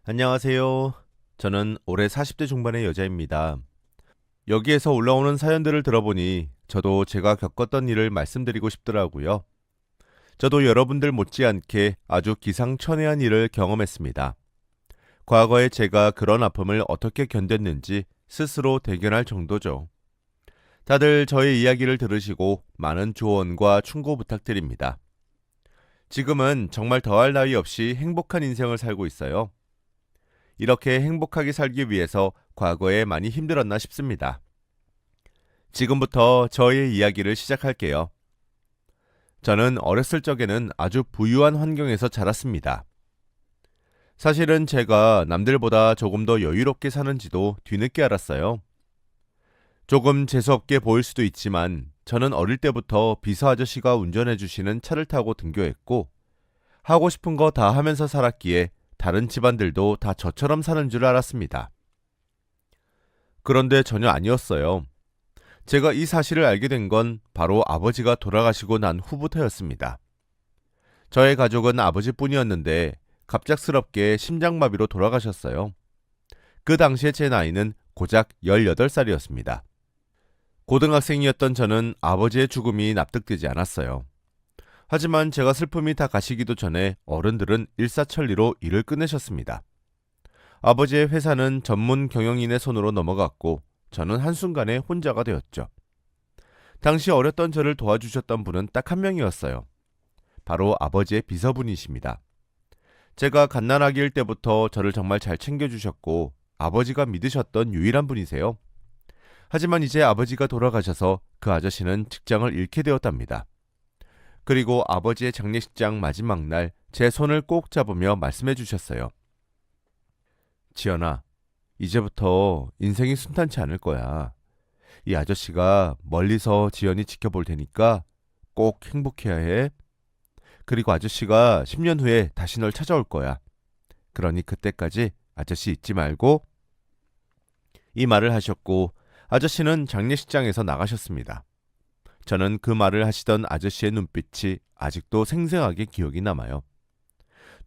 안녕하세요. 저는 올해 40대 중반의 여자입니다. 여기에서 올라오는 사연들을 들어보니 저도 제가 겪었던 일을 말씀드리고 싶더라고요. 저도 여러분들 못지않게 아주 기상천외한 일을 경험했습니다. 과거에 제가 그런 아픔을 어떻게 견뎠는지 스스로 대견할 정도죠. 다들 저의 이야기를 들으시고 많은 조언과 충고 부탁드립니다. 지금은 정말 더할 나위 없이 행복한 인생을 살고 있어요. 이렇게 행복하게 살기 위해서 과거에 많이 힘들었나 싶습니다. 지금부터 저의 이야기를 시작할게요. 저는 어렸을 적에는 아주 부유한 환경에서 자랐습니다. 사실은 제가 남들보다 조금 더 여유롭게 사는지도 뒤늦게 알았어요. 조금 재수없게 보일 수도 있지만 저는 어릴 때부터 비서 아저씨가 운전해 주시는 차를 타고 등교했고 하고 싶은 거 다 하면서 살았기에 다른 집안들도 다 저처럼 사는 줄 알았습니다. 그런데 전혀 아니었어요. 제가 이 사실을 알게 된 건 바로 아버지가 돌아가시고 난 후부터였습니다. 저의 가족은 아버지뿐이었는데 갑작스럽게 심장마비로 돌아가셨어요. 그 당시에 제 나이는 고작 18살이었습니다. 고등학생이었던 저는 아버지의 죽음이 납득되지 않았어요. 하지만 제가 슬픔이 다 가시기도 전에 어른들은 일사천리로 일을 끝내셨습니다. 아버지의 회사는 전문 경영인의 손으로 넘어갔고 저는 한순간에 혼자가 되었죠. 당시 어렸던 저를 도와주셨던 분은 딱 한 명이었어요. 바로 아버지의 비서분이십니다. 제가 갓난아기일 때부터 저를 정말 잘 챙겨주셨고 아버지가 믿으셨던 유일한 분이세요. 하지만 이제 아버지가 돌아가셔서 그 아저씨는 직장을 잃게 되었답니다. 그리고 아버지의 장례식장 마지막 날 제 손을 꼭 잡으며 말씀해 주셨어요. 지연아, 이제부터 인생이 순탄치 않을 거야. 이 아저씨가 멀리서 지연이 지켜볼 테니까 꼭 행복해야 해. 그리고 아저씨가 10년 후에 다시 널 찾아올 거야. 그러니 그때까지 아저씨 잊지 말고. 이 말을 하셨고 아저씨는 장례식장에서 나가셨습니다. 저는 그 말을 하시던 아저씨의 눈빛이 아직도 생생하게 기억이 남아요.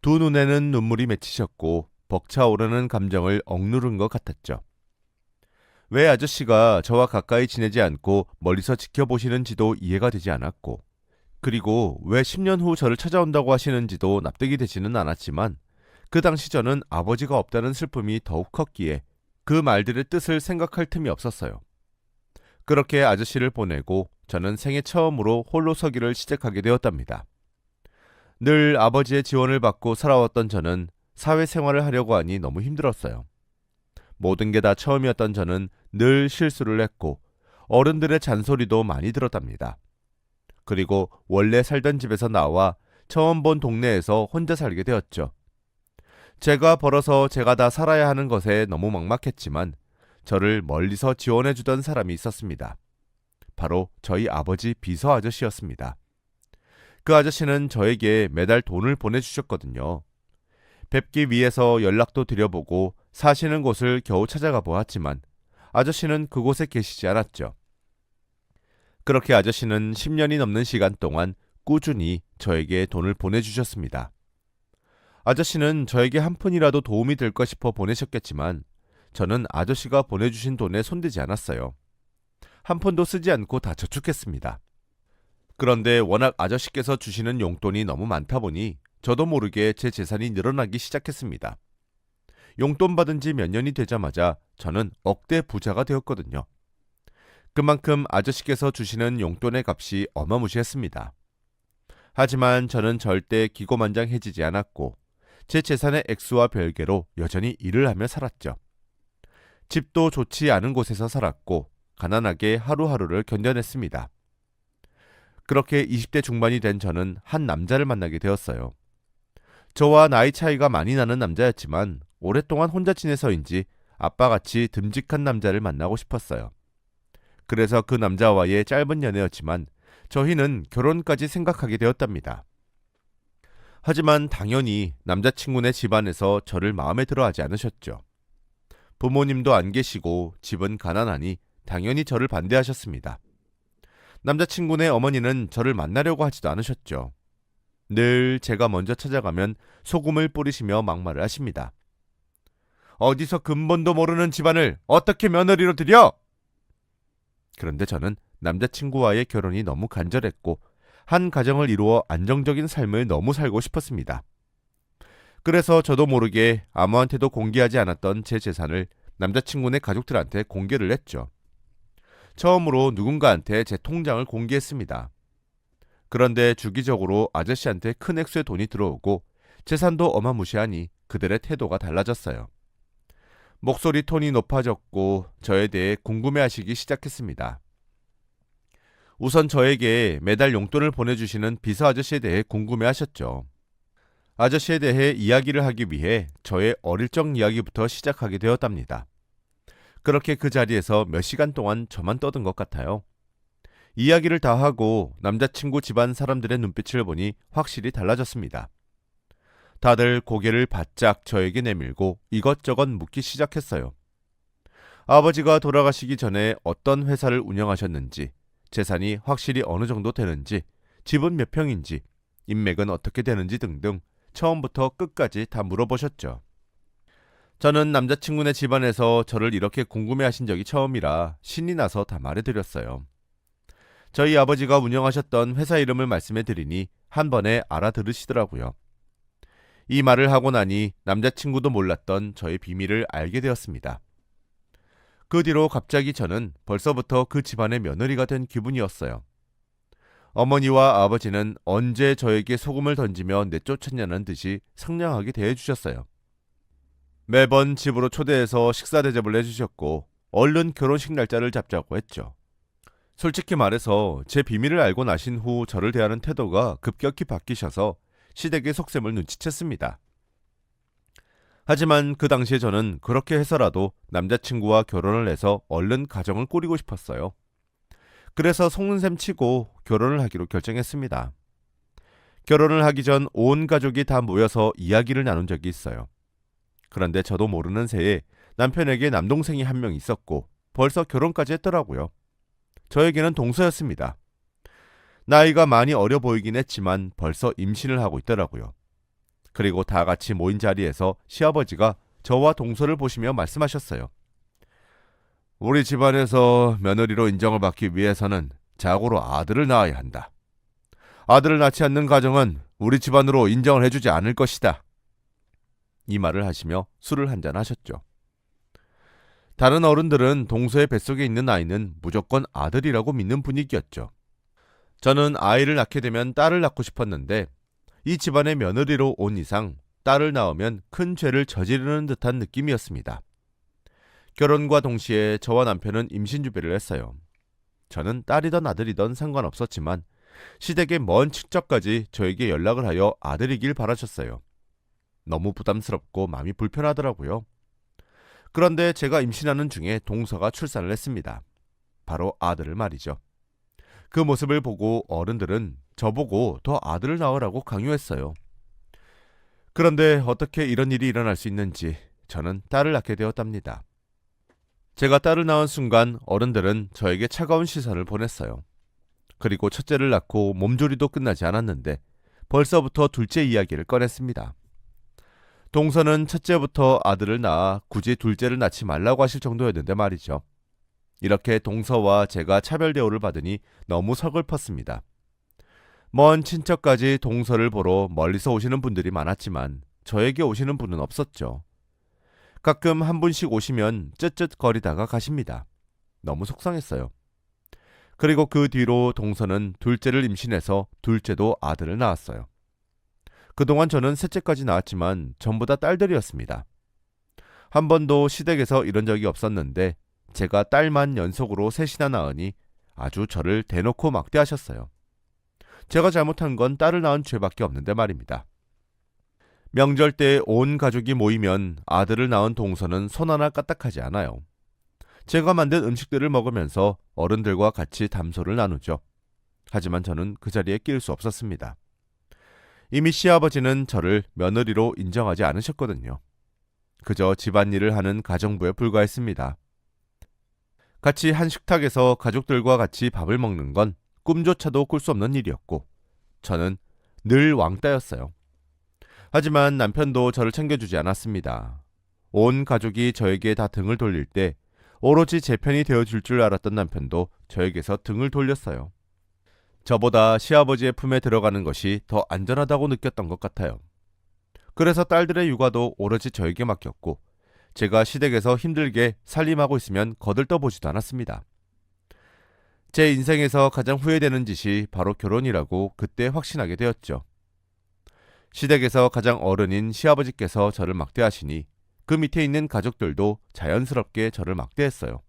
두 눈에는 눈물이 맺히셨고 벅차오르는 감정을 억누른 것 같았죠. 왜 아저씨가 저와 가까이 지내지 않고 멀리서 지켜보시는지도 이해가 되지 않았고, 그리고 왜 10년 후 저를 찾아온다고 하시는지도 납득이 되지는 않았지만, 그 당시 저는 아버지가 없다는 슬픔이 더욱 컸기에 그 말들의 뜻을 생각할 틈이 없었어요. 그렇게 아저씨를 보내고 저는 생애 처음으로 홀로 서기를 시작하게 되었답니다. 늘 아버지의 지원을 받고 살아왔던 저는 사회생활을 하려고 하니 너무 힘들었어요. 모든 게 다 처음이었던 저는 늘 실수를 했고 어른들의 잔소리도 많이 들었답니다. 그리고 원래 살던 집에서 나와 처음 본 동네에서 혼자 살게 되었죠. 제가 벌어서 제가 다 살아야 하는 것에 너무 막막했지만 저를 멀리서 지원해주던 사람이 있었습니다. 바로 저희 아버지 비서 아저씨였습니다. 그 아저씨는 저에게 매달 돈을 보내주셨거든요. 뵙기 위해서 연락도 드려보고 사시는 곳을 겨우 찾아가 보았지만 아저씨는 그곳에 계시지 않았죠. 그렇게 아저씨는 10년이 넘는 시간 동안 꾸준히 저에게 돈을 보내주셨습니다. 아저씨는 저에게 한 푼이라도 도움이 될까 싶어 보내셨겠지만 저는 아저씨가 보내주신 돈에 손대지 않았어요. 한 푼도 쓰지 않고 다 저축했습니다. 그런데 워낙 아저씨께서 주시는 용돈이 너무 많다 보니 저도 모르게 제 재산이 늘어나기 시작했습니다. 용돈 받은 지 몇 년이 되자마자 저는 억대 부자가 되었거든요. 그만큼 아저씨께서 주시는 용돈의 값이 어마무시했습니다. 하지만 저는 절대 기고만장해지지 않았고 제 재산의 액수와 별개로 여전히 일을 하며 살았죠. 집도 좋지 않은 곳에서 살았고 가난하게 하루하루를 견뎌냈습니다. 그렇게 20대 중반이 된 저는 한 남자를 만나게 되었어요. 저와 나이 차이가 많이 나는 남자였지만 오랫동안 혼자 지내서인지 아빠같이 듬직한 남자를 만나고 싶었어요. 그래서 그 남자와의 짧은 연애였지만 저희는 결혼까지 생각하게 되었답니다. 하지만 당연히 남자친구네 집안에서 저를 마음에 들어 하지 않으셨죠. 부모님도 안 계시고 집은 가난하니 당연히 저를 반대하셨습니다. 남자친구네 어머니는 저를 만나려고 하지도 않으셨죠. 늘 제가 먼저 찾아가면 소금을 뿌리시며 막말을 하십니다. 어디서 근본도 모르는 집안을 어떻게 며느리로 들여? 그런데 저는 남자친구와의 결혼이 너무 간절했고 한 가정을 이루어 안정적인 삶을 너무 살고 싶었습니다. 그래서 저도 모르게 아무한테도 공개하지 않았던 제 재산을 남자친구네 가족들한테 공개를 했죠. 처음으로 누군가한테 제 통장을 공개했습니다. 그런데 주기적으로 아저씨한테 큰 액수의 돈이 들어오고 재산도 어마무시하니 그들의 태도가 달라졌어요. 목소리 톤이 높아졌고 저에 대해 궁금해하시기 시작했습니다. 우선 저에게 매달 용돈을 보내주시는 비서 아저씨에 대해 궁금해하셨죠. 아저씨에 대해 이야기를 하기 위해 저의 어릴 적 이야기부터 시작하게 되었답니다. 그렇게 그 자리에서 몇 시간 동안 저만 떠든 것 같아요. 이야기를 다 하고 남자친구 집안 사람들의 눈빛을 보니 확실히 달라졌습니다. 다들 고개를 바짝 저에게 내밀고 이것저것 묻기 시작했어요. 아버지가 돌아가시기 전에 어떤 회사를 운영하셨는지, 재산이 확실히 어느 정도 되는지, 집은 몇 평인지, 인맥은 어떻게 되는지 등등 처음부터 끝까지 다 물어보셨죠. 저는 남자친구네 집안에서 저를 이렇게 궁금해하신 적이 처음이라 신이 나서 다 말해드렸어요. 저희 아버지가 운영하셨던 회사 이름을 말씀해드리니 한 번에 알아들으시더라고요. 이 말을 하고 나니 남자친구도 몰랐던 저의 비밀을 알게 되었습니다. 그 뒤로 갑자기 저는 벌써부터 그 집안의 며느리가 된 기분이었어요. 어머니와 아버지는 언제 저에게 소금을 던지며 내쫓았냐는 듯이 상냥하게 대해주셨어요. 매번 집으로 초대해서 식사 대접을 해주셨고 얼른 결혼식 날짜를 잡자고 했죠. 솔직히 말해서 제 비밀을 알고 나신 후 저를 대하는 태도가 급격히 바뀌셔서 시댁의 속셈을 눈치챘습니다. 하지만 그 당시에 저는 그렇게 해서라도 남자친구와 결혼을 해서 얼른 가정을 꾸리고 싶었어요. 그래서 속는 셈 치고 결혼을 하기로 결정했습니다. 결혼을 하기 전 온 가족이 다 모여서 이야기를 나눈 적이 있어요. 그런데 저도 모르는 새에 남편에게 남동생이 한 명 있었고 벌써 결혼까지 했더라고요. 저에게는 동서였습니다. 나이가 많이 어려 보이긴 했지만 벌써 임신을 하고 있더라고요. 그리고 다 같이 모인 자리에서 시아버지가 저와 동서를 보시며 말씀하셨어요. 우리 집안에서 며느리로 인정을 받기 위해서는 자고로 아들을 낳아야 한다. 아들을 낳지 않는 가정은 우리 집안으로 인정을 해주지 않을 것이다. 이 말을 하시며 술을 한잔 하셨죠. 다른 어른들은 동서의 뱃속에 있는 아이는 무조건 아들이라고 믿는 분위기였죠. 저는 아이를 낳게 되면 딸을 낳고 싶었는데 이 집안의 며느리로 온 이상 딸을 낳으면 큰 죄를 저지르는 듯한 느낌이었습니다. 결혼과 동시에 저와 남편은 임신 준비를 했어요. 저는 딸이든 아들이든 상관없었지만 시댁의 먼 친척까지 저에게 연락을 하여 아들이길 바라셨어요. 너무 부담스럽고 마음이 불편하더라고요. 그런데 제가 임신하는 중에 동서가 출산을 했습니다. 바로 아들을 말이죠. 그 모습을 보고 어른들은 저보고 더 아들을 낳으라고 강요했어요. 그런데 어떻게 이런 일이 일어날 수 있는지 저는 딸을 낳게 되었답니다. 제가 딸을 낳은 순간 어른들은 저에게 차가운 시선을 보냈어요. 그리고 첫째를 낳고 몸조리도 끝나지 않았는데 벌써부터 둘째 이야기를 꺼냈습니다. 동서는 첫째부터 아들을 낳아 굳이 둘째를 낳지 말라고 하실 정도였는데 말이죠. 이렇게 동서와 제가 차별 대우를 받으니 너무 서글펐습니다. 먼 친척까지 동서를 보러 멀리서 오시는 분들이 많았지만 저에게 오시는 분은 없었죠. 가끔 한 분씩 오시면 쯧쯧거리다가 가십니다. 너무 속상했어요. 그리고 그 뒤로 동서는 둘째를 임신해서 둘째도 아들을 낳았어요. 그동안 저는 셋째까지 낳았지만 전부 다 딸들이었습니다. 한 번도 시댁에서 이런 적이 없었는데 제가 딸만 연속으로 셋이나 낳으니 아주 저를 대놓고 막대하셨어요. 제가 잘못한 건 딸을 낳은 죄밖에 없는데 말입니다. 명절 때 온 가족이 모이면 아들을 낳은 동서는 손 하나 까딱하지 않아요. 제가 만든 음식들을 먹으면서 어른들과 같이 담소를 나누죠. 하지만 저는 그 자리에 낄 수 없었습니다. 이미 시아버지는 저를 며느리로 인정하지 않으셨거든요. 그저 집안일을 하는 가정부에 불과했습니다. 같이 한 식탁에서 가족들과 같이 밥을 먹는 건 꿈조차도 꿀 수 없는 일이었고 저는 늘 왕따였어요. 하지만 남편도 저를 챙겨주지 않았습니다. 온 가족이 저에게 다 등을 돌릴 때 오로지 제 편이 되어줄 줄 알았던 남편도 저에게서 등을 돌렸어요. 저보다 시아버지의 품에 들어가는 것이 더 안전하다고 느꼈던 것 같아요. 그래서 딸들의 육아도 오로지 저에게 맡겼고 제가 시댁에서 힘들게 살림하고 있으면 거들떠보지도 않았습니다. 제 인생에서 가장 후회되는 짓이 바로 결혼이라고 그때 확신하게 되었죠. 시댁에서 가장 어른인 시아버지께서 저를 막대하시니 그 밑에 있는 가족들도 자연스럽게 저를 막대했어요.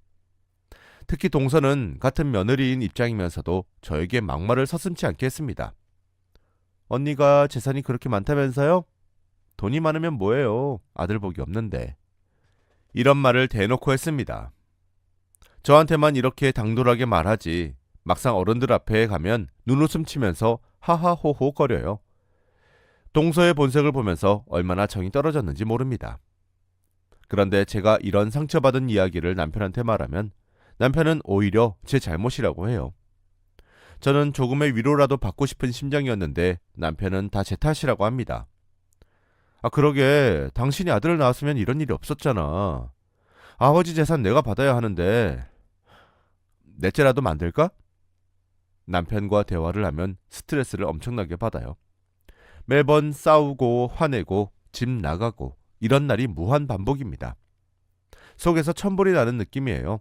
특히 동서는 같은 며느리인 입장이면서도 저에게 막말을 서슴지 않게 했습니다. 언니가 재산이 그렇게 많다면서요? 돈이 많으면 뭐예요? 아들 복이 없는데. 이런 말을 대놓고 했습니다. 저한테만 이렇게 당돌하게 말하지 막상 어른들 앞에 가면 눈웃음 치면서 하하호호 거려요. 동서의 본색을 보면서 얼마나 정이 떨어졌는지 모릅니다. 그런데 제가 이런 상처받은 이야기를 남편한테 말하면 남편은 오히려 제 잘못이라고 해요. 저는 조금의 위로라도 받고 싶은 심정이었는데 남편은 다 제 탓이라고 합니다. 그러게 당신이 아들을 낳았으면 이런 일이 없었잖아. 아버지 재산 내가 받아야 하는데 넷째라도 만들까? 남편과 대화를 하면 스트레스를 엄청나게 받아요. 매번 싸우고 화내고 집 나가고 이런 날이 무한 반복입니다. 속에서 천불이 나는 느낌이에요.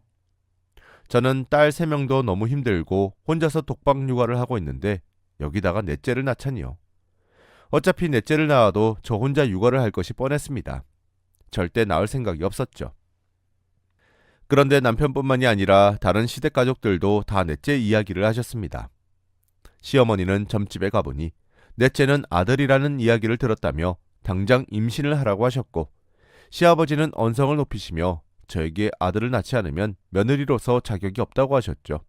저는 딸 3명도 너무 힘들고 혼자서 독박 육아를 하고 있는데 여기다가 넷째를 낳자니요. 어차피 넷째를 낳아도 저 혼자 육아를 할 것이 뻔했습니다. 절대 낳을 생각이 없었죠. 그런데 남편뿐만이 아니라 다른 시댁 가족들도 다 넷째 이야기를 하셨습니다. 시어머니는 점집에 가보니 넷째는 아들이라는 이야기를 들었다며 당장 임신을 하라고 하셨고 시아버지는 언성을 높이시며 저에게 아들을 낳지 않으면 며느리로서 자격이 없다고 하셨죠.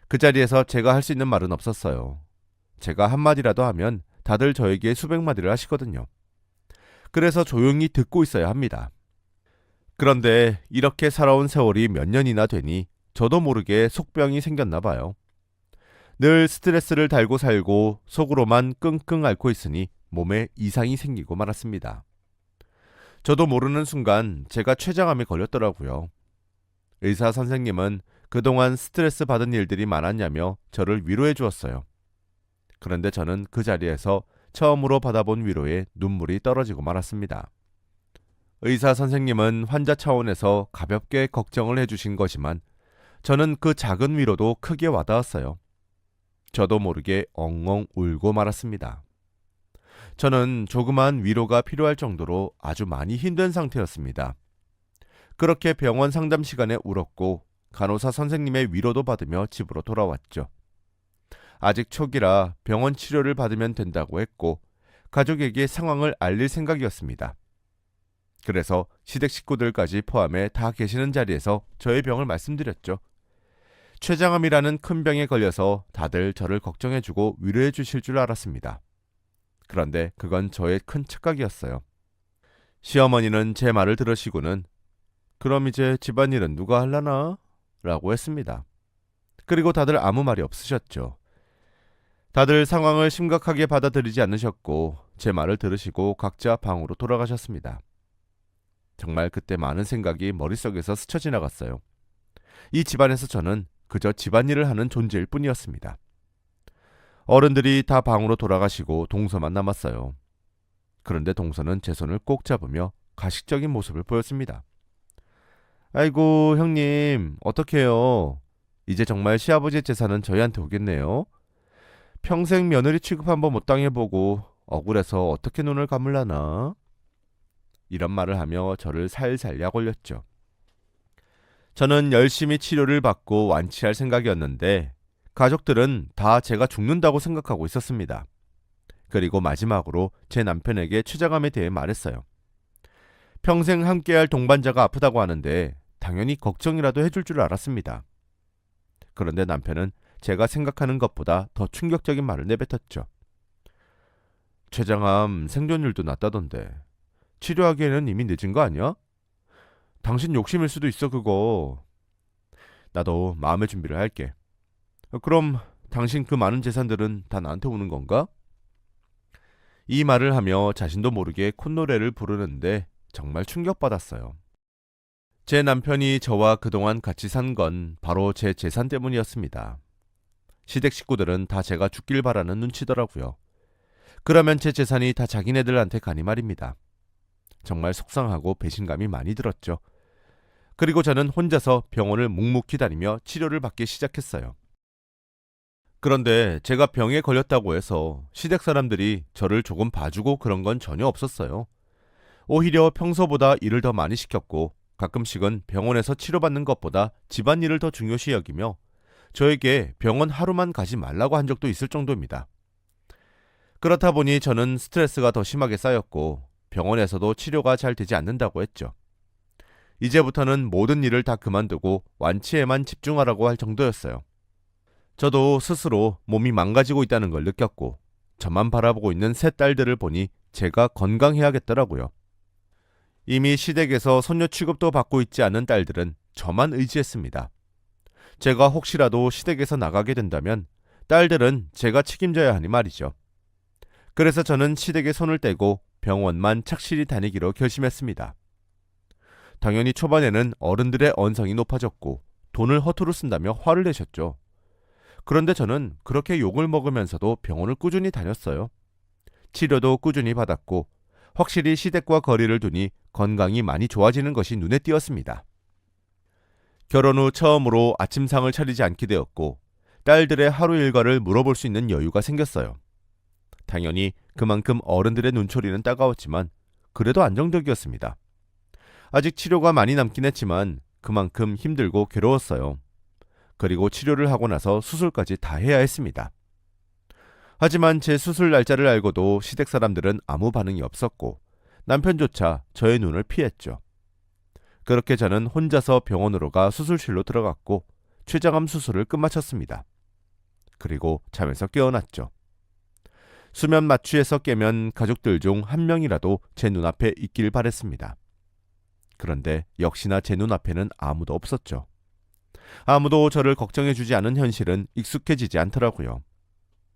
그 자리에서 제가 할 수 있는 말은 없었어요. 제가 한마디라도 하면 다들 저에게 수백 마디를 하시거든요. 그래서 조용히 듣고 있어야 합니다. 그런데 이렇게 살아온 세월이 몇 년이나 되니 저도 모르게 속병이 생겼나 봐요. 늘 스트레스를 달고 살고 속으로만 끙끙 앓고 있으니 몸에 이상이 생기고 말았습니다. 저도 모르는 순간 제가 췌장암에 걸렸더라고요. 의사 선생님은 그동안 스트레스 받은 일들이 많았냐며 저를 위로해 주었어요. 그런데 저는 그 자리에서 처음으로 받아본 위로에 눈물이 떨어지고 말았습니다. 의사 선생님은 환자 차원에서 가볍게 걱정을 해주신 거지만 저는 그 작은 위로도 크게 와닿았어요. 저도 모르게 엉엉 울고 말았습니다. 저는 조그만 위로가 필요할 정도로 아주 많이 힘든 상태였습니다. 그렇게 병원 상담 시간에 울었고 간호사 선생님의 위로도 받으며 집으로 돌아왔죠. 아직 초기라 병원 치료를 받으면 된다고 했고 가족에게 상황을 알릴 생각이었습니다. 그래서 시댁 식구들까지 포함해 다 계시는 자리에서 저의 병을 말씀드렸죠. 췌장암이라는 큰 병에 걸려서 다들 저를 걱정해주고 위로해 주실 줄 알았습니다. 그런데 그건 저의 큰 착각이었어요. 시어머니는 제 말을 들으시고는 그럼 이제 집안일은 누가 할라나? 라고 했습니다. 그리고 다들 아무 말이 없으셨죠. 다들 상황을 심각하게 받아들이지 않으셨고 제 말을 들으시고 각자 방으로 돌아가셨습니다. 정말 그때 많은 생각이 머릿속에서 스쳐 지나갔어요. 이 집안에서 저는 그저 집안일을 하는 존재일 뿐이었습니다. 어른들이 다 방으로 돌아가시고 동서만 남았어요. 그런데 동서는 제 손을 꼭 잡으며 가식적인 모습을 보였습니다. 아이고 형님 어떡해요. 이제 정말 시아버지의 재산은 저희한테 오겠네요. 평생 며느리 취급 한번 못 당해보고 억울해서 어떻게 눈을 감을라나. 이런 말을 하며 저를 살살 약올렸죠. 저는 열심히 치료를 받고 완치할 생각이었는데 가족들은 다 제가 죽는다고 생각하고 있었습니다. 그리고 마지막으로 제 남편에게 췌장암에 대해 말했어요. 평생 함께할 동반자가 아프다고 하는데 당연히 걱정이라도 해줄 줄 알았습니다. 그런데 남편은 제가 생각하는 것보다 더 충격적인 말을 내뱉었죠. 췌장암 생존율도 낮다던데 치료하기에는 이미 늦은 거 아니야? 당신 욕심일 수도 있어 그거. 나도 마음의 준비를 할게. 그럼 당신 그 많은 재산들은 다 나한테 오는 건가? 이 말을 하며 자신도 모르게 콧노래를 부르는데 정말 충격받았어요. 제 남편이 저와 그동안 같이 산 건 바로 제 재산 때문이었습니다. 시댁 식구들은 다 제가 죽길 바라는 눈치더라고요. 그러면 제 재산이 다 자기네들한테 가니 말입니다. 정말 속상하고 배신감이 많이 들었죠. 그리고 저는 혼자서 병원을 묵묵히 다니며 치료를 받기 시작했어요. 그런데 제가 병에 걸렸다고 해서 시댁 사람들이 저를 조금 봐주고 그런 건 전혀 없었어요. 오히려 평소보다 일을 더 많이 시켰고 가끔씩은 병원에서 치료받는 것보다 집안일을 더 중요시 여기며 저에게 병원 하루만 가지 말라고 한 적도 있을 정도입니다. 그렇다 보니 저는 스트레스가 더 심하게 쌓였고 병원에서도 치료가 잘 되지 않는다고 했죠. 이제부터는 모든 일을 다 그만두고 완치에만 집중하라고 할 정도였어요. 저도 스스로 몸이 망가지고 있다는 걸 느꼈고 저만 바라보고 있는 세 딸들을 보니 제가 건강해야겠더라고요. 이미 시댁에서 손녀 취급도 받고 있지 않은 딸들은 저만 의지했습니다. 제가 혹시라도 시댁에서 나가게 된다면 딸들은 제가 책임져야 하니 말이죠. 그래서 저는 시댁에 손을 떼고 병원만 착실히 다니기로 결심했습니다. 당연히 초반에는 어른들의 언성이 높아졌고 돈을 허투루 쓴다며 화를 내셨죠. 그런데 저는 그렇게 욕을 먹으면서도 병원을 꾸준히 다녔어요. 치료도 꾸준히 받았고 확실히 시댁과 거리를 두니 건강이 많이 좋아지는 것이 눈에 띄었습니다. 결혼 후 처음으로 아침상을 차리지 않게 되었고 딸들의 하루 일과를 물어볼 수 있는 여유가 생겼어요. 당연히 그만큼 어른들의 눈초리는 따가웠지만 그래도 안정적이었습니다. 아직 치료가 많이 남긴 했지만 그만큼 힘들고 괴로웠어요. 그리고 치료를 하고 나서 수술까지 다 해야 했습니다. 하지만 제 수술 날짜를 알고도 시댁 사람들은 아무 반응이 없었고 남편조차 저의 눈을 피했죠. 그렇게 저는 혼자서 병원으로 가 수술실로 들어갔고 췌장암 수술을 끝마쳤습니다. 그리고 잠에서 깨어났죠. 수면 마취에서 깨면 가족들 중 한 명이라도 제 눈앞에 있길 바랬습니다. 그런데 역시나 제 눈앞에는 아무도 없었죠. 아무도 저를 걱정해주지 않은 현실은 익숙해지지 않더라고요.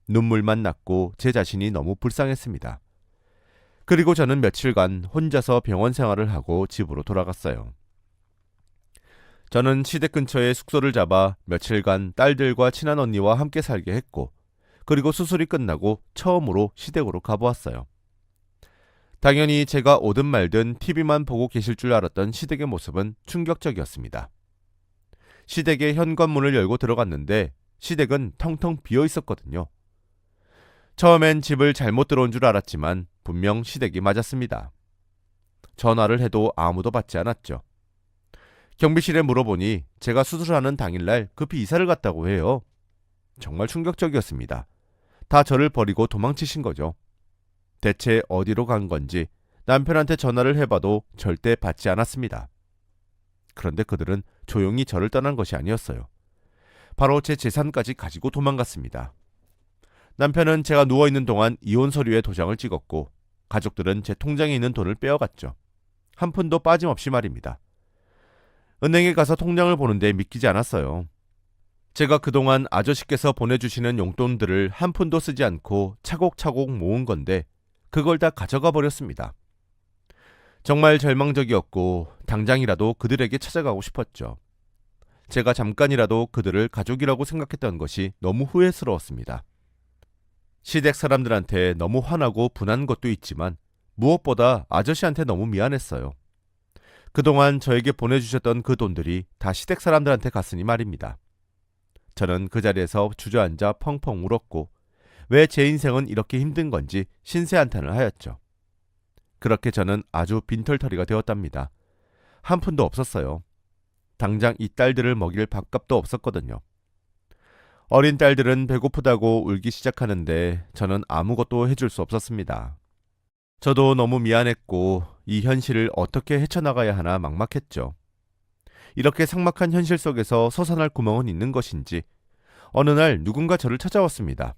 눈물만 났고 제 자신이 너무 불쌍했습니다. 그리고 저는 며칠간 혼자서 병원 생활을 하고 집으로 돌아갔어요. 저는 시댁 근처에 숙소를 잡아 며칠간 딸들과 친한 언니와 함께 살게 했고 그리고 수술이 끝나고 처음으로 시댁으로 가보았어요. 당연히 제가 오든 말든 TV만 보고 계실 줄 알았던 시댁의 모습은 충격적이었습니다. 시댁의 현관문을 열고 들어갔는데 시댁은 텅텅 비어 있었거든요. 처음엔 집을 잘못 들어온 줄 알았지만 분명 시댁이 맞았습니다. 전화를 해도 아무도 받지 않았죠. 경비실에 물어보니 제가 수술하는 당일날 급히 이사를 갔다고 해요. 정말 충격적이었습니다. 다 저를 버리고 도망치신 거죠. 대체 어디로 간 건지 남편한테 전화를 해봐도 절대 받지 않았습니다. 그런데 그들은 조용히 저를 떠난 것이 아니었어요. 바로 제 재산까지 가지고 도망갔습니다. 남편은 제가 누워있는 동안 이혼 서류에 도장을 찍었고 가족들은 제 통장에 있는 돈을 빼어갔죠. 한 푼도 빠짐없이 말입니다. 은행에 가서 통장을 보는데 믿기지 않았어요. 제가 그동안 아저씨께서 보내주시는 용돈들을 한 푼도 쓰지 않고 차곡차곡 모은 건데 그걸 다 가져가 버렸습니다. 정말 절망적이었고 당장이라도 그들에게 찾아가고 싶었죠. 제가 잠깐이라도 그들을 가족이라고 생각했던 것이 너무 후회스러웠습니다. 시댁 사람들한테 너무 화나고 분한 것도 있지만 무엇보다 아저씨한테 너무 미안했어요. 그동안 저에게 보내주셨던 그 돈들이 다 시댁 사람들한테 갔으니 말입니다. 저는 그 자리에서 주저앉아 펑펑 울었고 왜 제 인생은 이렇게 힘든 건지 신세한탄을 하였죠. 그렇게 저는 아주 빈털터리가 되었답니다. 한 푼도 없었어요. 당장 이 딸들을 먹일 밥값도 없었거든요. 어린 딸들은 배고프다고 울기 시작하는데 저는 아무것도 해줄 수 없었습니다. 저도 너무 미안했고 이 현실을 어떻게 헤쳐나가야 하나 막막했죠. 이렇게 삭막한 현실 속에서 솟아날 구멍은 있는 것인지 어느 날 누군가 저를 찾아왔습니다.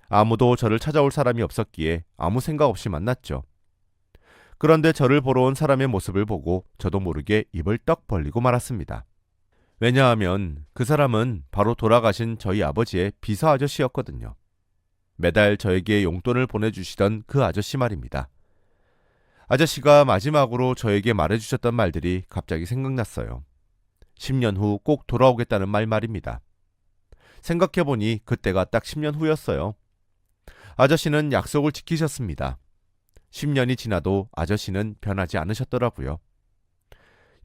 아무도 저를 찾아올 사람이 없었기에 아무 생각 없이 만났죠. 그런데 저를 보러 온 사람의 모습을 보고 저도 모르게 입을 떡 벌리고 말았습니다. 왜냐하면 그 사람은 바로 돌아가신 저희 아버지의 비서 아저씨였거든요. 매달 저에게 용돈을 보내주시던 그 아저씨 말입니다. 아저씨가 마지막으로 저에게 말해주셨던 말들이 갑자기 생각났어요. 10년 후 꼭 돌아오겠다는 말입니다. 생각해보니 그때가 딱 10년 후였어요. 아저씨는 약속을 지키셨습니다. 10년이 지나도 아저씨는 변하지 않으셨더라고요.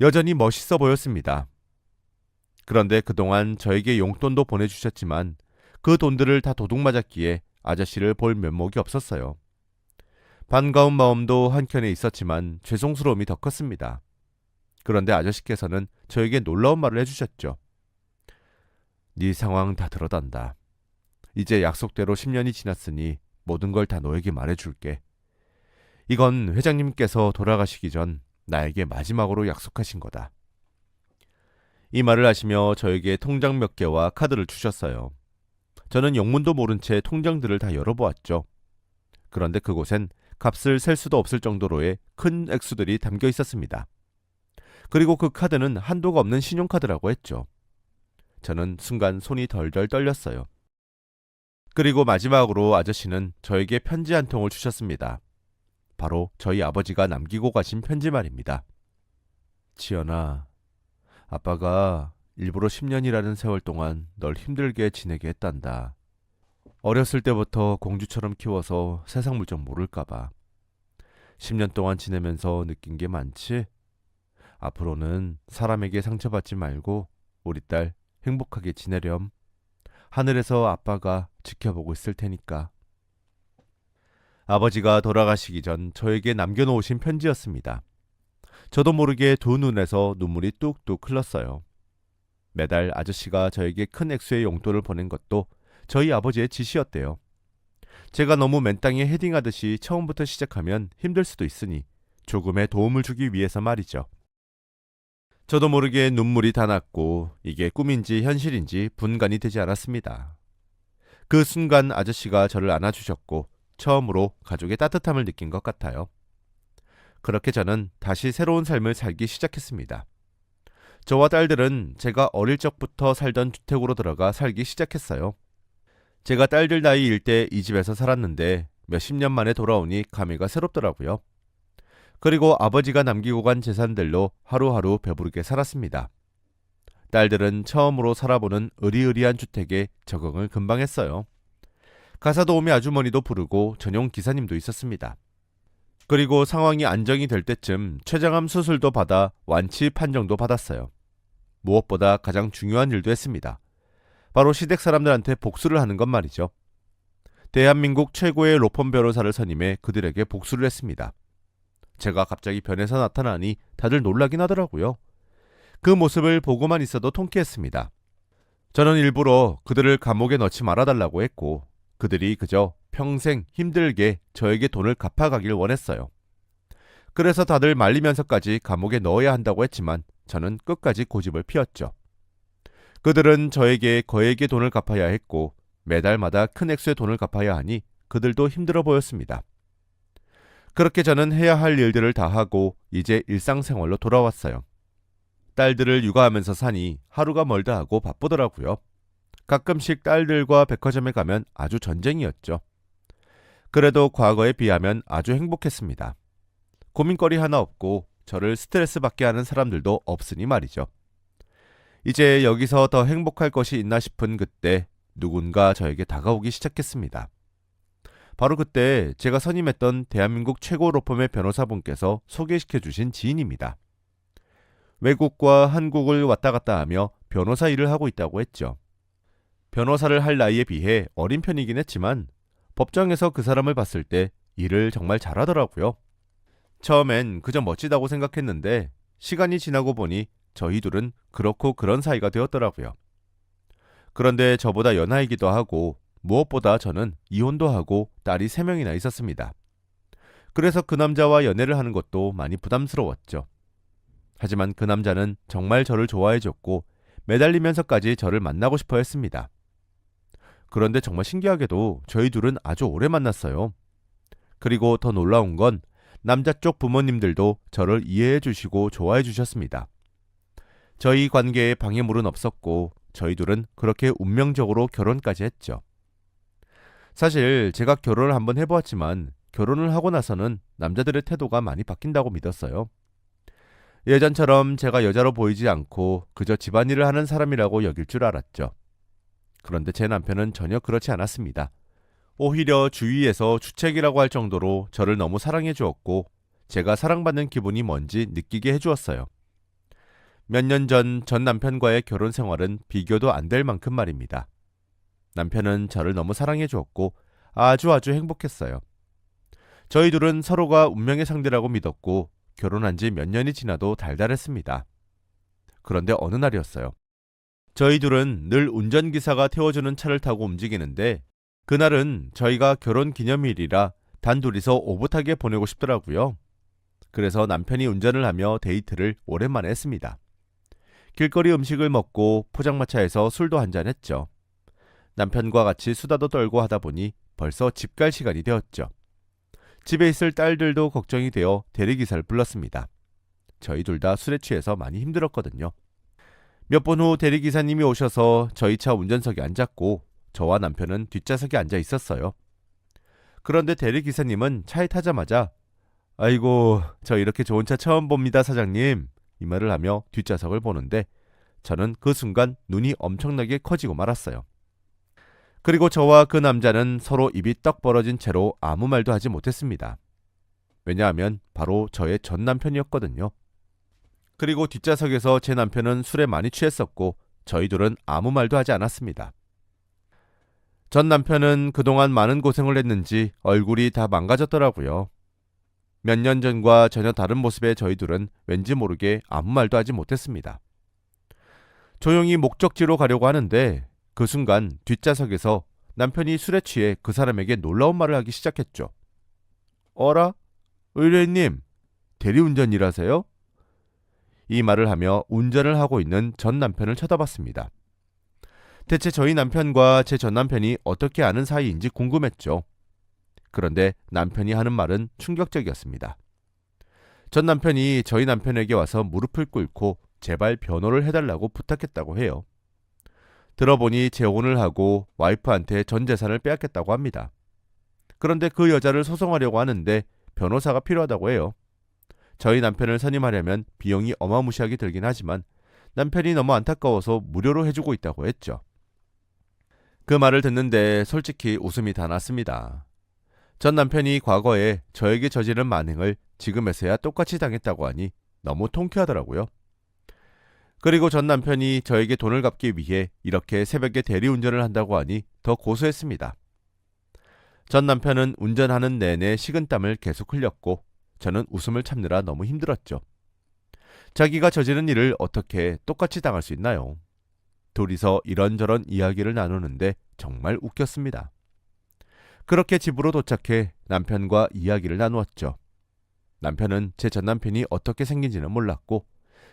여전히 멋있어 보였습니다. 그런데 그동안 저에게 용돈도 보내주셨지만 그 돈들을 다 도둑맞았기에 아저씨를 볼 면목이 없었어요. 반가운 마음도 한켠에 있었지만 죄송스러움이 더 컸습니다. 그런데 아저씨께서는 저에게 놀라운 말을 해주셨죠. 네 상황 다 들어단다. 이제 약속대로 10년이 지났으니 모든 걸 다 너에게 말해줄게. 이건 회장님께서 돌아가시기 전 나에게 마지막으로 약속하신 거다. 이 말을 하시며 저에게 통장 몇 개와 카드를 주셨어요. 저는 영문도 모른 채 통장들을 다 열어보았죠. 그런데 그곳엔 값을 셀 수도 없을 정도로의 큰 액수들이 담겨 있었습니다. 그리고 그 카드는 한도가 없는 신용카드라고 했죠. 저는 순간 손이 덜덜 떨렸어요. 그리고 마지막으로 아저씨는 저에게 편지 한 통을 주셨습니다. 바로 저희 아버지가 남기고 가신 편지 말입니다. 지연아, 아빠가 일부러 10년이라는 세월 동안 널 힘들게 지내게 했단다. 어렸을 때부터 공주처럼 키워서 세상 물정 모를까봐. 10년 동안 지내면서 느낀 게 많지? 앞으로는 사람에게 상처받지 말고 우리 딸 행복하게 지내렴. 하늘에서 아빠가 지켜보고 있을 테니까. 아버지가 돌아가시기 전 저에게 남겨놓으신 편지였습니다. 저도 모르게 두 눈에서 눈물이 뚝뚝 흘렀어요. 매달 아저씨가 저에게 큰 액수의 용돈을 보낸 것도 저희 아버지의 지시였대요. 제가 너무 맨땅에 헤딩하듯이 처음부터 시작하면 힘들 수도 있으니 조금의 도움을 주기 위해서 말이죠. 저도 모르게 눈물이 다 났고 이게 꿈인지 현실인지 분간이 되지 않았습니다. 그 순간 아저씨가 저를 안아주셨고 처음으로 가족의 따뜻함을 느낀 것 같아요. 그렇게 저는 다시 새로운 삶을 살기 시작했습니다. 저와 딸들은 제가 어릴 적부터 살던 주택으로 들어가 살기 시작했어요. 제가 딸들 나이일 때 이 집에서 살았는데 몇십 년 만에 돌아오니 감회가 새롭더라고요. 그리고 아버지가 남기고 간 재산들로 하루하루 배부르게 살았습니다. 딸들은 처음으로 살아보는 으리으리한 주택에 적응을 금방 했어요. 가사도우미 아주머니도 부르고 전용 기사님도 있었습니다. 그리고 상황이 안정이 될 때쯤 췌장암 수술도 받아 완치 판정도 받았어요. 무엇보다 가장 중요한 일도 했습니다. 바로 시댁 사람들한테 복수를 하는 것 말이죠. 대한민국 최고의 로펌 변호사를 선임해 그들에게 복수를 했습니다. 제가 갑자기 변해서 나타나니 다들 놀라긴 하더라고요. 그 모습을 보고만 있어도 통쾌했습니다. 저는 일부러 그들을 감옥에 넣지 말아달라고 했고 그들이 그저 평생 힘들게 저에게 돈을 갚아가길 원했어요. 그래서 다들 말리면서까지 감옥에 넣어야 한다고 했지만 저는 끝까지 고집을 피웠죠. 그들은 저에게 거액의 돈을 갚아야 했고 매달마다 큰 액수의 돈을 갚아야 하니 그들도 힘들어 보였습니다. 그렇게 저는 해야 할 일들을 다 하고 이제 일상생활로 돌아왔어요. 딸들을 육아하면서 사니 하루가 멀다 하고 바쁘더라고요. 가끔씩 딸들과 백화점에 가면 아주 전쟁이었죠. 그래도 과거에 비하면 아주 행복했습니다. 고민거리 하나 없고 저를 스트레스 받게 하는 사람들도 없으니 말이죠. 이제 여기서 더 행복할 것이 있나 싶은 그때 누군가 저에게 다가오기 시작했습니다. 바로 그때 제가 선임했던 대한민국 최고 로펌의 변호사분께서 소개시켜 주신 지인입니다. 외국과 한국을 왔다 갔다 하며 변호사 일을 하고 있다고 했죠. 변호사를 할 나이에 비해 어린 편이긴 했지만 법정에서 그 사람을 봤을 때 일을 정말 잘하더라고요. 처음엔 그저 멋지다고 생각했는데 시간이 지나고 보니 저희 둘은 그렇고 그런 사이가 되었더라고요. 그런데 저보다 연하이기도 하고 무엇보다 저는 이혼도 하고 딸이 3명이나 있었습니다. 그래서 그 남자와 연애를 하는 것도 많이 부담스러웠죠. 하지만 그 남자는 정말 저를 좋아해줬고 매달리면서까지 저를 만나고 싶어 했습니다. 그런데 정말 신기하게도 저희 둘은 아주 오래 만났어요. 그리고 더 놀라운 건 남자 쪽 부모님들도 저를 이해해 주시고 좋아해 주셨습니다. 저희 관계에 방해물은 없었고 저희 둘은 그렇게 운명적으로 결혼까지 했죠. 사실 제가 결혼을 한번 해보았지만 결혼을 하고 나서는 남자들의 태도가 많이 바뀐다고 믿었어요. 예전처럼 제가 여자로 보이지 않고 그저 집안일을 하는 사람이라고 여길 줄 알았죠. 그런데 제 남편은 전혀 그렇지 않았습니다. 오히려 주위에서 주책이라고 할 정도로 저를 너무 사랑해 주었고 제가 사랑받는 기분이 뭔지 느끼게 해주었어요. 몇 년 전 남편과의 결혼 생활은 비교도 안 될 만큼 말입니다. 남편은 저를 너무 사랑해 주었고 아주 행복했어요. 저희 둘은 서로가 운명의 상대라고 믿었고 결혼한 지 몇 년이 지나도 달달했습니다. 그런데 어느 날이었어요. 저희 둘은 늘 운전기사가 태워주는 차를 타고 움직이는데 그날은 저희가 결혼 기념일이라 단둘이서 오붓하게 보내고 싶더라고요. 그래서 남편이 운전을 하며 데이트를 오랜만에 했습니다. 길거리 음식을 먹고 포장마차에서 술도 한잔 했죠. 남편과 같이 수다도 떨고 하다 보니 벌써 집 갈 시간이 되었죠. 집에 있을 딸들도 걱정이 되어 대리기사를 불렀습니다. 저희 둘 다 술에 취해서 많이 힘들었거든요. 몇 분 후 대리기사님이 오셔서 저희 차 운전석에 앉았고 저와 남편은 뒷좌석에 앉아 있었어요. 그런데 대리기사님은 차에 타자마자 아이고 저 이렇게 좋은 차 처음 봅니다 사장님 이 말을 하며 뒷좌석을 보는데 저는 그 순간 눈이 엄청나게 커지고 말았어요. 그리고 저와 그 남자는 서로 입이 떡 벌어진 채로 아무 말도 하지 못했습니다. 왜냐하면 바로 저의 전 남편이었거든요. 그리고 뒷좌석에서 제 남편은 술에 많이 취했었고 저희 둘은 아무 말도 하지 않았습니다. 전 남편은 그동안 많은 고생을 했는지 얼굴이 다 망가졌더라고요. 몇 년 전과 전혀 다른 모습의 저희 둘은 왠지 모르게 아무 말도 하지 못했습니다. 조용히 목적지로 가려고 하는데 그 순간 뒷좌석에서 남편이 술에 취해 그 사람에게 놀라운 말을 하기 시작했죠. 어라? 의뢰인님, 대리운전 일하세요? 이 말을 하며 운전을 하고 있는 전 남편을 쳐다봤습니다. 대체 저희 남편과 제 전 남편이 어떻게 아는 사이인지 궁금했죠. 그런데 남편이 하는 말은 충격적이었습니다. 전 남편이 저희 남편에게 와서 무릎을 꿇고 제발 변호를 해달라고 부탁했다고 해요. 들어보니 재혼을 하고 와이프한테 전 재산을 빼앗겼다고 합니다. 그런데 그 여자를 소송하려고 하는데 변호사가 필요하다고 해요. 저희 남편을 선임하려면 비용이 어마무시하게 들긴 하지만 남편이 너무 안타까워서 무료로 해주고 있다고 했죠. 그 말을 듣는데 솔직히 웃음이 다 났습니다. 전 남편이 과거에 저에게 저지른 만행을 지금에서야 똑같이 당했다고 하니 너무 통쾌하더라고요. 그리고 전 남편이 저에게 돈을 갚기 위해 이렇게 새벽에 대리운전을 한다고 하니 더 고소했습니다. 전 남편은 운전하는 내내 식은땀을 계속 흘렸고 저는 웃음을 참느라 너무 힘들었죠. 자기가 저지른 일을 어떻게 똑같이 당할 수 있나요? 둘이서 이런저런 이야기를 나누는데 정말 웃겼습니다. 그렇게 집으로 도착해 남편과 이야기를 나누었죠. 남편은 제 전 남편이 어떻게 생긴지는 몰랐고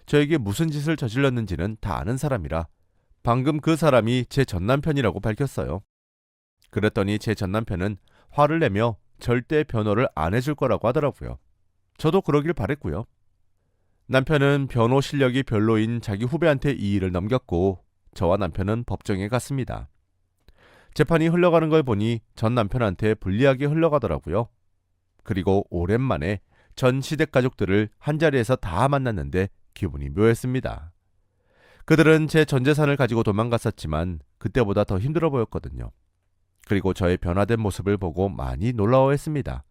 저에게 무슨 짓을 저질렀는지는 다 아는 사람이라 방금 그 사람이 제 전 남편이라고 밝혔어요. 그랬더니 제 전 남편은 화를 내며 절대 변호를 안 해줄 거라고 하더라고요. 저도 그러길 바랬고요. 남편은 변호 실력이 별로인 자기 후배한테 이 일을 넘겼고 저와 남편은 법정에 갔습니다. 재판이 흘러가는 걸 보니 전 남편한테 불리하게 흘러가더라고요. 그리고 오랜만에 전 시댁 가족들을 한자리에서 다 만났는데 기분이 묘했습니다. 그들은 제 전 재산을 가지고 도망갔었지만 그때보다 더 힘들어 보였거든요. 그리고 저의 변화된 모습을 보고 많이 놀라워했습니다.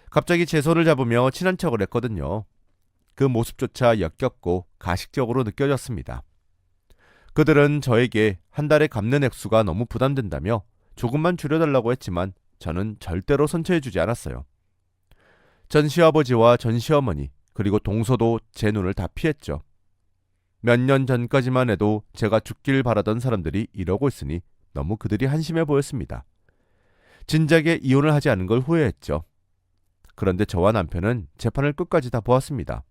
갑자기 제 손을 잡으며 친한 척을 했거든요. 그 모습조차 역겹고 가식적으로 느껴졌습니다. 그들은 저에게 한 달에 갚는 액수가 너무 부담된다며 조금만 줄여달라고 했지만 저는 절대로 선처해주지 않았어요. 전 시아버지와 전 시어머니 그리고 동서도 제 눈을 다 피했죠. 몇 년 전까지만 해도 제가 죽길 바라던 사람들이 이러고 있으니 너무 그들이 한심해 보였습니다. 진작에 이혼을 하지 않은 걸 후회했죠. 그런데 저와 남편은 재판을 끝까지 다 보았습니다.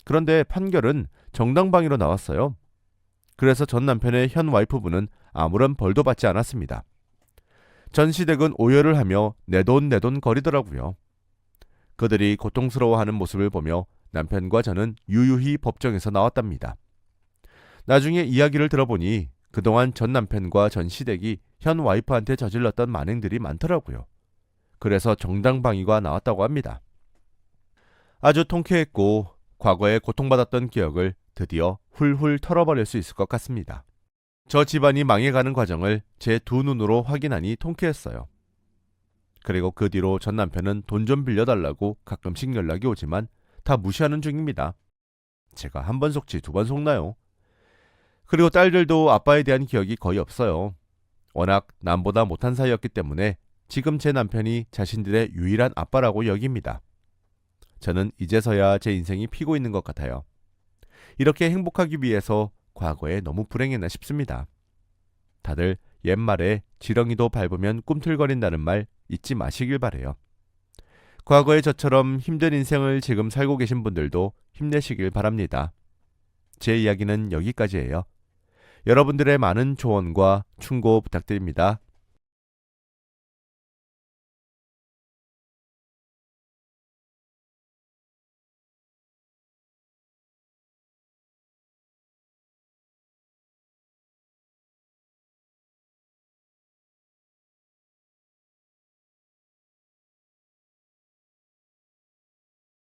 그런데 판결은 정당방위로 나왔어요. 그래서 전 남편의 현 와이프분은 아무런 벌도 받지 않았습니다. 전 시댁은 오열을 하며 내 돈 거리더라고요. 그들이 고통스러워하는 모습을 보며 남편과 저는 유유히 법정에서 나왔답니다. 나중에 이야기를 들어보니 그동안 전 남편과 전 시댁이 현 와이프한테 저질렀던 만행들이 많더라고요. 그래서 정당방위가 나왔다고 합니다. 아주 통쾌했고 과거에 고통받았던 기억을 드디어 훌훌 털어버릴 수 있을 것 같습니다. 저 집안이 망해가는 과정을 제 두 눈으로 확인하니 통쾌했어요. 그리고 그 뒤로 전 남편은 돈 좀 빌려달라고 가끔씩 연락이 오지만 다 무시하는 중입니다. 제가 한 번 속지 두 번 속나요? 그리고 딸들도 아빠에 대한 기억이 거의 없어요. 워낙 남보다 못한 사이였기 때문에 지금 제 남편이 자신들의 유일한 아빠라고 여깁니다. 저는 이제서야 제 인생이 피고 있는 것 같아요. 이렇게 행복하기 위해서 과거에 너무 불행했나 싶습니다. 다들 옛말에 지렁이도 밟으면 꿈틀거린다는 말 잊지 마시길 바래요. 과거의 저처럼 힘든 인생을 지금 살고 계신 분들도 힘내시길 바랍니다. 제 이야기는 여기까지예요. 여러분들의 많은 조언과 충고 부탁드립니다.